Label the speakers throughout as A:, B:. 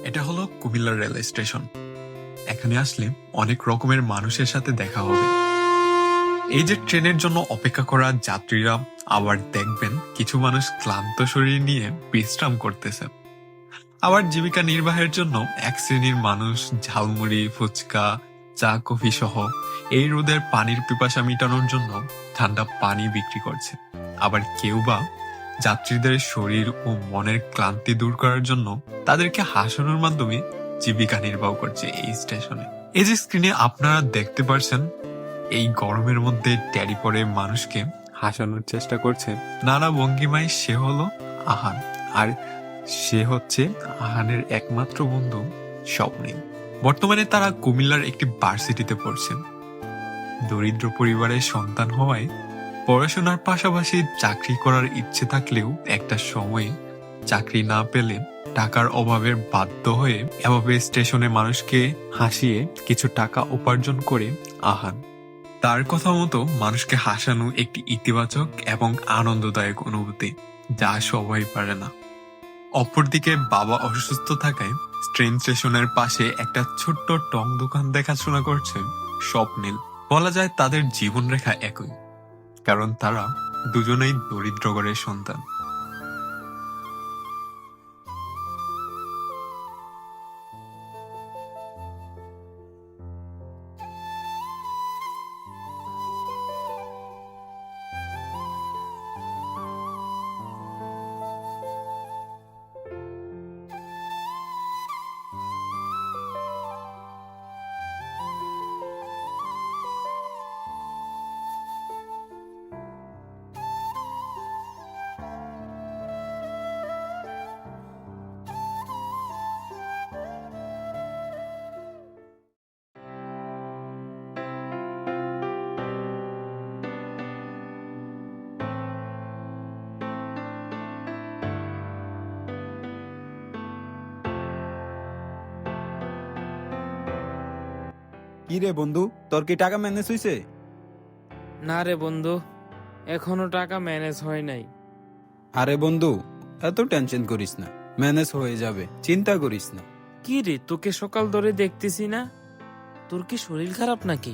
A: এটা হলো Comilla rail station. এখানে আসলে অনেক রকমের মানুষের সাথে দেখা হবে। এই যে ট্রেনের জন্য অপেক্ষা করা যাত্রীরা, আবার দেখবেন কিছু মানুষ ক্লান্ত শরীর নিয়ে বিশ্রাম করতেছে। আবার জীবিকা নির্বাহের জন্য এক শ্রেণীর মানুষ ঝালমুড়ি, ফুচকা, চা, কফি সহ এই রোদের পানির পিপাসা মেটানোর জন্য ঠান্ডা পানি বিক্রি করছে। আবার কেউ বা যাত্রীদের শরীর ও মনের ক্লান্তি দূর করার জন্য তাদেরকে হাসানোর মাধ্যমে জীবিকা নির্বাহ করছে এই স্টেশনে। এই যে স্ক্রিনে আপনারা দেখতে পারছেন, এই গরমের মধ্যে ট্যারি পরে মানুষকে হাসানোর চেষ্টা করছে নানা ভঙ্গিমায়। সে হলো আহান, আর সে হচ্ছে আহানের একমাত্র বন্ধু স্বপ্নিল। বর্তমানে তারা কুমিল্লার একটি ভার্সিটিতে পড়ছেন। দরিদ্র পরিবারের সন্তান হওয়ায় পড়াশোনার পাশাপাশি চাকরি করার ইচ্ছে থাকলেও একটা সময়ে চাকরি না পেলে টাকার অভাবে বাধ্য হয়ে এভাবে স্টেশনে মানুষকে হাসিয়ে কিছু টাকা উপার্জন করে আহান। তার কথা মতো মানুষকে হাসানো একটি ইতিবাচক এবং আনন্দদায়ক অনুভূতি, যা সবাই পারে না। অপরদিকে বাবা অসুস্থ থাকায় ট্রেন স্টেশনের পাশে একটা ছোট্ট টং দোকান দেখাশোনা করছে স্বপ্নিল। বলা যায় তাদের জীবনরেখা একই, কারণ তারা দুজনেই দরিদ্র ঘরের সন্তান।
B: কি রে বন্ধু, তোর কি টাকা ম্যানেজ হইছে?
C: না রে বন্ধু, এখনো টাকা ম্যানেজ হয় নাই।
B: আরে বন্ধু, এত টেনশন করিস না, ম্যানেজ হয়ে যাবে, চিন্তা করিস না।
C: কি রে, তোকে সকাল ধরে দেখতেছি না। তোর কি শরীর খারাপ নাকি?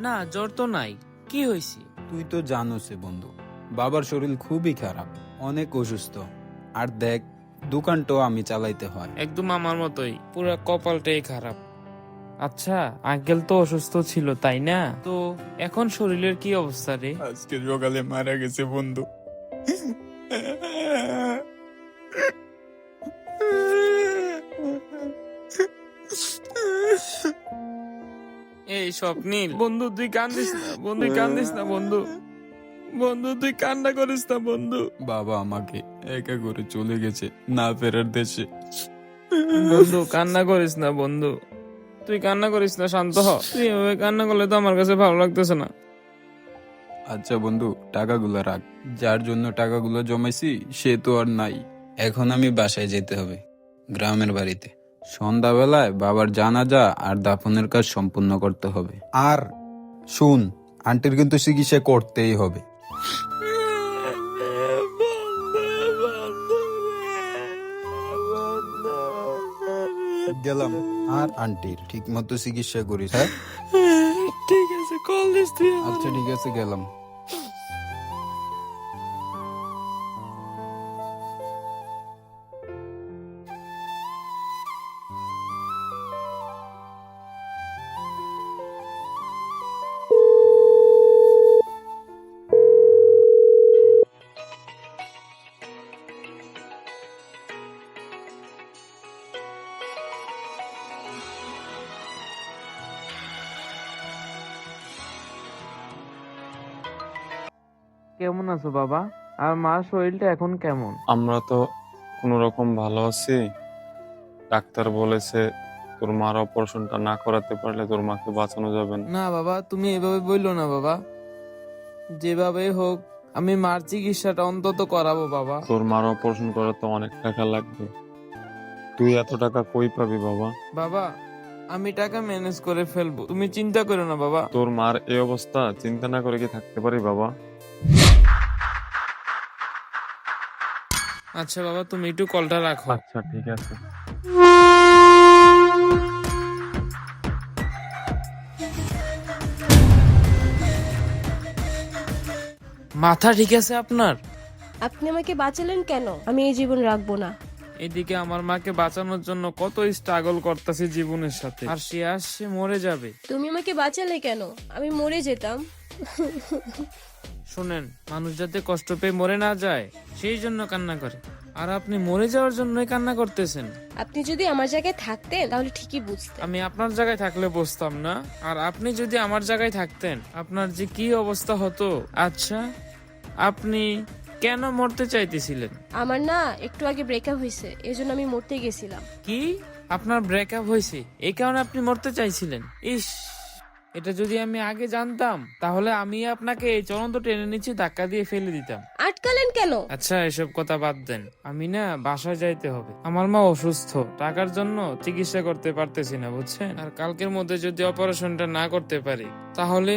C: না, জ্বর তো নাই, কি হয়েছে?
B: তুই তো জানোস বন্ধু, বাবার শরীর খুবই খারাপ, অনেক অসুস্থ। আর দেখ, দোকানটাও আমি চালাইতে হয়।
C: একদম আমার মতোই, পুরো কপালটাই খারাপ। আচ্ছা, আঙ্কেল তো অসুস্থ ছিল তাই না? তো এখন শরীরের কি অবস্থা রে?
D: আজকে সকালে মারা গেছে বন্ধু।
C: এই স্বপ্নিল, বন্ধু তুই কান্দিস না, বন্ধু কান্দিস না, বন্ধু বন্ধু তুই কান্না করিস না বন্ধু।
B: বাবা আমাকে একা করে চলে গেছে না ফেরার দেশে।
C: বন্ধু কান্না করিস না বন্ধু, তুই কান্না করিস না, শান্ত হ। তুই এভাবে কান্না করলে তো আমার কাছে ভালো লাগতেছে না।
B: আচ্ছা বন্ধু, টাকাগুলো রাখ। যার জন্য টাকাগুলো জমাইছি সে তো আর নাই। এখন আমি বাসায় যেতে হবে, গ্রামের বাড়িতে। সন্ধ্যাবেলায় বাবার জানাজা আর দাফনের কাজ সম্পূর্ণ করতে হবে। আর শুন, আন্টির কিন্তু চিকিৎসা করতেই হবে। গেলাম। আর আন্টির ঠিক মতো চিকিৎসা করিস, হ্যাঁ?
C: ঠিক আছে, কল দিস তুই আমাকে।
B: আচ্ছা ঠিক আছে, গেলাম।
C: কেমন আছো বাবা? আর মার শরীরটা এখন কেমন?
E: আমরা তো কোনো রকম ভালো আছি। ডাক্তার বলেছে তোর মার অপারেশনটা না করাতে পারলে তোর মাকে বাঁচানো যাবে না।
C: না বাবা, তুমি এভাবে বললো না বাবা। যেভাবে হোক আমি মার চিকিৎসাটা অন্তত করাবো বাবা।
E: তোর মার অপারেশন করাতে অনেক টাকা লাগবে, তুই এত টাকা কই পাবি বাবা?
C: বাবা, আমি টাকা ম্যানেজ করে ফেলবো, তুমি চিন্তা করো না বাবা।
E: তোর মার এই অবস্থা, চিন্তা না করে কি থাকতে পারি বাবা?
C: আচ্ছা বাবা, তুমি একটু কলটা রাখো।
E: আচ্ছা ঠিক আছে।
C: মাথা ঠিক আছে আপনার?
F: আপনি আমাকে বাঁচালেন কেন? আমি এই জীবন রাখবো না।
C: এদিকে আমার মাকে বাঁচানোর জন্য কত স্ট্রাগল করতেছি জীবনের সাথে, আর সে আসছে মরে যাবে।
F: তুমি আমাকে বাঁচালে কেন? আমি মরে যেতাম।
C: শুনেন, মানুষ যাতে কষ্ট পেয়ে মরে না যায় সেই জন্য কান্না করে, আর আপনি মরে যাওয়ার জন্যই কান্না করতেছেন।
F: আপনি যদি আমার জায়গায় থাকতেন তাহলে ঠিকই বুঝতেন।
C: আমি আপনার জায়গায় থাকলে বুঝতাম না, আর আপনি যদি আমার জায়গায় থাকতেন আপনার যে কি অবস্থা হতো। আচ্ছা, আপনি কেন মরতে চাইতেছিলেন?
F: আমার না একটু আগে ব্রেকআপ হয়েছে, এজন্য আমি মরতে গেছিলাম।
C: কি, আপনার ব্রেকআপ হয়েছে এই কারণে আপনি মরতে চাইছিলেন? ইস, এটা যদি আমি আগে জানতাম তাহলে আমি আপনাকে এই চলন্ত ট্রেনের নিচে ধাক্কা দিয়ে ফেলে দিতাম।
F: আটকালেন কেন?
C: আচ্ছা, এসব কথা বাদ দেন, আমি না বাসায় যাইতে হবে। আমার মা অসুস্থ, টাকার জন্য চিকিৎসা করতে পারতেছি না, বুঝছেন? আর কালকের মধ্যে যদি অপারেশনটা না করতে পারি তাহলে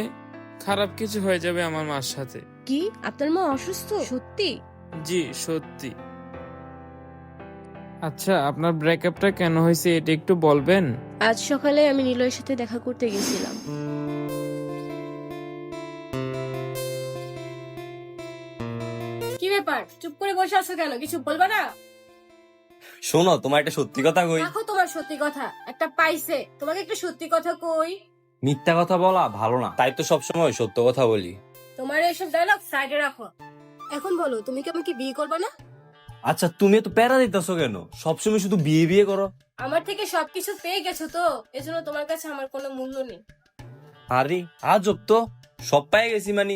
C: খারাপ কিছু হয়ে যাবে আমার মার সাথে।
F: কি, আপনার মা অসুস্থ? সত্যি?
C: জি, সত্যি। আচ্ছা, আপনার ব্রেকআপটা কেন হয়েছে এটা একটু বলবেন?
F: আজ সকালে আমি নিলয়ের সাথে দেখা করতে গেছিলাম। কি ব্যাপার, চুপ করে বসে আছো কেন? কিছু বলবা না?
G: শোনো, তোমার একটা সত্যি কথা কই।
F: রাখো তোমার সত্যি কথা, একটা পাইছে। তোমাকে একটা সত্যি কথা কই।
G: মিথ্যা কথা বলা ভালো না, তাই তো সবসময় সত্য কথা বলি।
F: তোমার এইসব ডায়লগ সাইডে রাখো। এখন বলো, তুমি কি আমাকে বিয়ে করবে না?
G: আচ্ছা, তুমি তো প্যারা দিতেছো কেন? সবসময় শুধু বিয়ে বিয়ে করো।
F: আমার থেকে সবকিছু পেয়ে গেছো তো, এজন্য তোমার কাছে আমার কোনো মূল্য নেই।
G: আরে আজব তো, সব পেয়ে গেছি মানে।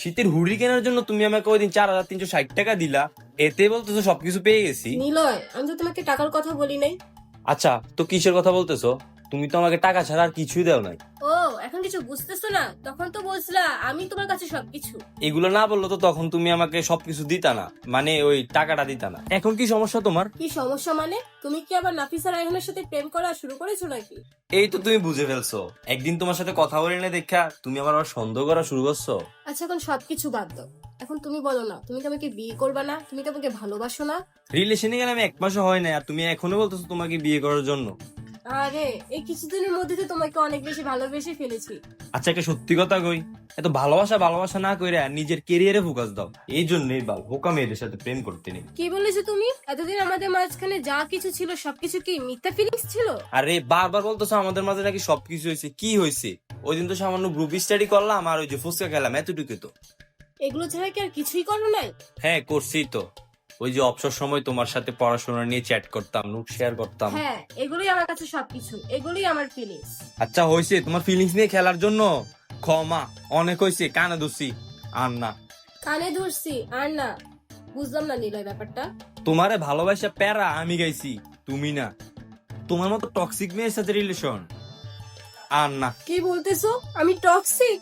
G: শীতের হুডি কেনার জন্য তুমি আমাকে ওই দিন 4360 টাকা দিলা, এতে বলতেছো সবকিছু পেয়ে গেছি।
F: নিলয়, আমি তো তোমাকে টাকার কথা বলি নাই।
G: আচ্ছা, তো কিসের কথা বলতেছো? তুমি তো আমাকে টাকা ছাড়া আর কিছুই দাও নাই।
F: ও, এখন কিছু বুঝতেছো না? তখন তো বলছিলা আমি তোমার কাছে সবকিছু।
G: এগুলো না বললো তো তখন তুমি আমাকে সবকিছু দিতা না, মানে ওই টাকাটা দিতা না। এখন কি সমস্যা তোমার?
F: কি সমস্যা মানে? তুমি কি আবার নাফিসা রায়হানের সাথে প্রেম করা শুরু করেছো নাকি?
G: এই তো তুমি বুঝে ফেলছো। একদিন তোমার সাথে কথা বলি না দেখা তুমি আমার আবার সন্দেহ করা শুরু করছো।
F: আচ্ছা, এখন সবকিছু বাদ দাও। এখন তুমি বলো না, তুমি কি আমাকে বিয়ে করবা না? তুমি কি আমাকে ভালোবাসো না?
G: রিলেশনে গেলে আমি 1 মাসও হয় না, আর তুমি এখনো বলতেছো তোমাকে বিয়ে করার জন্য।
F: আরে, এই কিছুদিনের মধ্যে তো তোমাকে অনেক বেশি ভালোবেসে ফেলেছি।
G: আচ্ছা, একটা সত্যি কথা কই, এত ভালোবাসা ভালোবাসা না কইরা নিজের কেরিয়ারে ফোকাস দাও। এই জন্যই বাল হোকা মেয়েদের সাথে প্রেম করতে নেই।
F: কি বলেছো তুমি? এতদিন আমাদের মাঝখানে যা কিছু ছিল সবকিছু কি মিথ্যা ফিলিংস ছিল?
G: আরে বারবার বলতেছো আমাদের মাঝে নাকি সবকিছু হয়েছে। কি হয়েছে? ওই দিন তো সামান্য গ্রুপ স্টাডি করলাম আর ওই যে ফুচকা খেলাম, এতটুকু তো।
F: এগুলো ছাড়া কি আর কিছুই করো নাই?
G: হ্যাঁ, করছি তো। ওই যে অবসর সময় তোমার সাথে পড়াশোনা নিয়ে চ্যাট করতাম, নোট শেয়ার করতাম।
F: হ্যাঁ, এগুলোই আমার কাছে সবকিছু, এগুলোই আমার ফিলিংস।
G: আচ্ছা হয়েছে, তোমার ফিলিংস নিয়ে খেলার জন্য ক্ষমা, অনেক হয়েছে। কানে দোষী আর না।
F: কানে ধরছি আর না? বুঝলাম না নিলয় ব্যাপারটা।
G: তোমারে ভালোবাসা প্যারা আমি গাইছি, তুমি না। তোমার মতো টক্সিক মেয়ের সাথে রিলেশন আর না।
F: কি বলতেছো? আমি টক্সিক?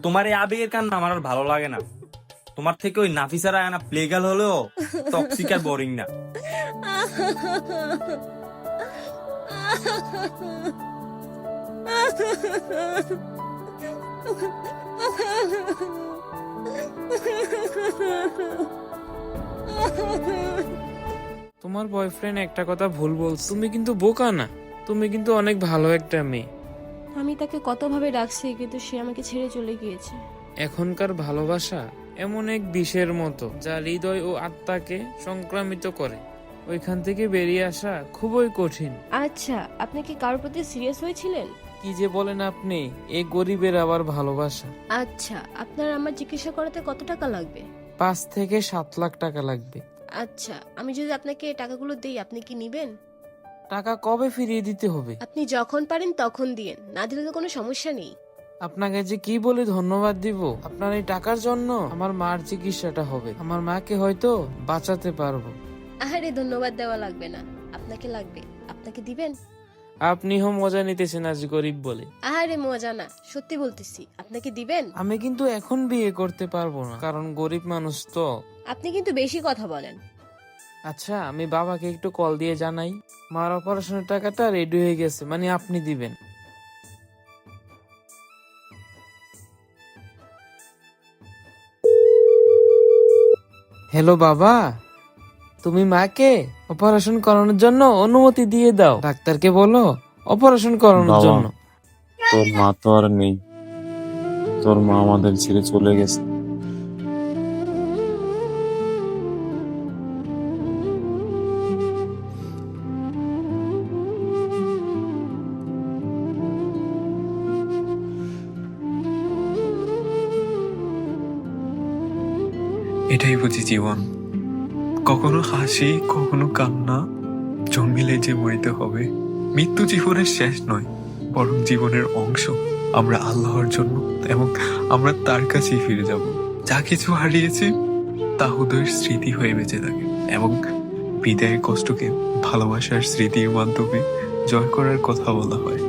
G: তোমার এই আবেগের কান্না আমার আর ভালো লাগে না। তোমার থেকে ওই নাফিসা রায়হানা প্লেগাল হলেও টক্সিক আর বোরিং না।
C: তোমার বয়ফ্রেন্ড একটা কথা ভুল বলছে, তুমি কিন্তু বোকা না, তুমি কিন্তু অনেক ভালো একটা মেয়ে।
F: আমি তাকে কতভাবে ডাকছি, কিন্তু সে আমাকে ছেড়ে চলে গিয়েছে।
C: এখনকার ভালোবাসা এমন এক বিষের মতো যা হৃদয় ও আত্মাকে সংক্রামিত করে, ওইখান থেকে বেরিয়ে আসা খুবই কঠিন।
F: আচ্ছা, আপনি কি কারোর প্রতি সিরিয়াস হয়েছিলেন?
C: কি যে বলেন আপনি, এই গরিবের আবার ভালোবাসা।
F: আচ্ছা, আপনার আমার চিকিৎসা করাতে কত টাকা লাগবে?
C: 5 থেকে 7 লাখ টাকা লাগবে।
F: আচ্ছা, আমি যদি আপনাকে এই টাকাগুলো দেই, আপনি কি নিবেন?
C: টাকা কবে ফিরিয়ে দিতে হবে?
F: আপনি যখন পারেন তখন দিয়েন, না দিলে তো কোনো সমস্যা নেই।
C: আপনাকে যে কি বলে ধন্যবাদ দিব, আপনার এই টাকার জন্য আমার মার চিকিৎসাটা হবে, আমার মাকে হয়তো বাঁচাতে পারবো।
F: আরে, ধন্যবাদ দেওয়া লাগবে না। আপনাকে লাগবে, আপনাকে দিবেন?
C: আপনিও মজা নিতেছেন আজ গরিব বলে।
F: আরে মজা না, সত্যি বলতেছি। আপনাকে দিবেন?
C: আমি কিন্তু এখন বিয়ে করতে পারবো না, কারণ গরিব মানুষ তো।
F: আপনি কিন্তু বেশি কথা বলেন।
C: আচ্ছা, আমি বাবাকে একটু কল দিয়ে জানাই। মার অপারেশনের টাকাটা রেডি হয়ে গেছে, মানে আপনি দিবেন। হ্যালো বাবা, তুমি মাকে অপারেশন করানোর জন্য অনুমতি দিয়ে দাও। ডাক্তারকে বলো অপারেশন করানোর
E: বাবা।
C: জন্য।
E: তোর মা তো আর নেই, তোর মা আমাদের ছেড়ে চলে গেছে।
A: এটাই বুঝি জীবন, কখনো হাসি কখনো কান্না, জন্মিলে যে মরিতে হবে। মৃত্যু জীবনের শেষ নয়, বরং জীবনের অংশ। আমরা আল্লাহর জন্য এবং আমরা তার কাছেই ফিরে যাব। যা কিছু হারিয়েছি তা হুদয়ের স্মৃতি হয়ে বেঁচে থাকে, এবং বিদায়ের কষ্টকে ভালোবাসার স্মৃতির মাধ্যমে জয় করার কথা বলা হয়।